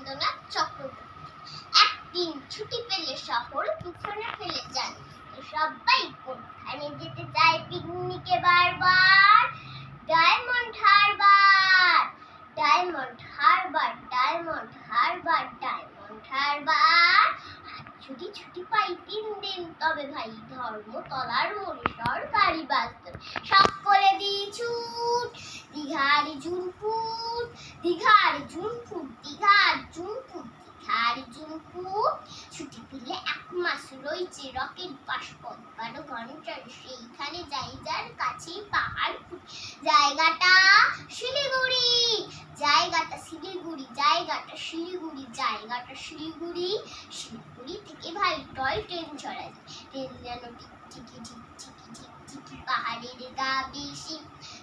রবীন্দ্রনাথ চক্রবর্তী। একদিন ছুটি পেলে শহর পিছনে ফেলে যান সবাই কোথায় যেতে চায় পিকনিকে বারবার। Diamond Harbour, diamond Harbour, diamond Harbour, diamond Harbour. যদি ছুটি পাই 3 দিন তবে ভাই ধর্মতলার মোড়ে সরকারি বাস সকলে দিই ছুট। দীঘার জুনপুট, দীঘার জুনপুট, দীঘার জুনপুট, দীঘার জুনপুট। ছুটি পেলে 1 মাস রয়েছে রকেট বাস 12 ঘন্টার সেইখানে যাই যার কাছেই পাহাড়। জায়গাটা শিলিগুড়ি, জায়গাটা শিলিগুড়ি, জায়গাটা শিলিগুড়ি, জায়গাটা শিলিগুড়ি। শিলিগুড়ি থেকে ভাই টয় ট্রেন চড়া যায়। ট্রেন যেন টিকটিকি টিকটিকি টিকটিকি পাহাড়ের গা বেশি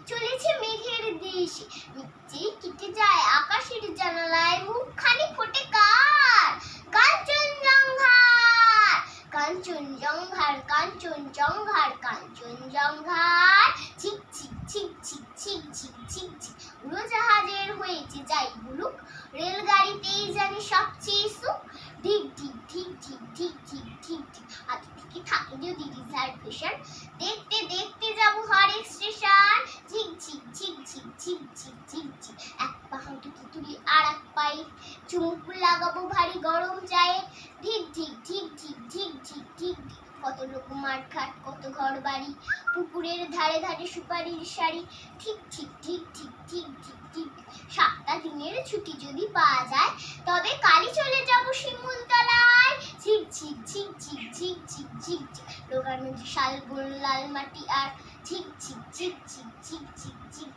চলেছে মেঘের দেশে। নিচেই কেটে যায় আকাশের জানালায় মুখখানি ফোটে কার? কাঞ্চনজঙ্ঘার, কাঞ্চনজঙ্ঘার, কাঞ্চনজঙ্ঘার, কাঞ্চনজঙ্ঘার। ছিক ছিক ছিক ছিক ছিক ছিক ছিক ছিক উড়োজাহাজের হয়েছে যাই বুলুক, রেলগাড়িতেই জানি সবচেয়ে সুখ। ঢিক ঢিক ঢিক ঢিক ঢিক ঢিক ঢিক ঢিক আগে থেকে থাকে যদি রিজার্ভেশন, দেখতে দেখতে যাব হরেক স্টেশন। ঝিক ঝিক ঝিক ঝিক ঝিক ঝিক ঝিক ঝিক এক পা হাঁটুতে তুলি আর এক পায়ে চুমুক লাগাবো ভারী গরম চায়ে। ঢিক ঢিক ঢিক ঢিক ঢিক ঢিক ঢিক ঢিক কত লোক মাঠঘাট কত ঘর বাড়ি, পুকুরের ধারে ধারে সুপারির সারি। ঠিক ঠিক ঠিক ঠিক ঠিক ঠিক ঠিক 7টা দিনের ছুটি যদি পাওয়া যায় তবে কালই চলে যাব শিমুলতলায়। ঝিক ঝিক ঝিক ঝিক ঝিক ঝিক ঝিক ঝিক লোকার মধ্যে শালবন লাল মাটি আর ঝিক ঝিক ঝিক ঝিক ঝিক ঝিক ঝিক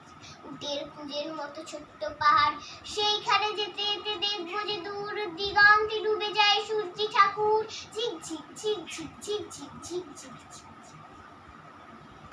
উটের কুঁজের মতো ছোট্ট পাহাড়। সেইখানে যেতে যেতে দেখবো যে দূর দিগন্তে ডুবে যায় সূর্যি ঠাকুর। ঝিক ঝিক ঝিক ঝিক ঝিক ঝিক ঝিক ঝিক ঝিক।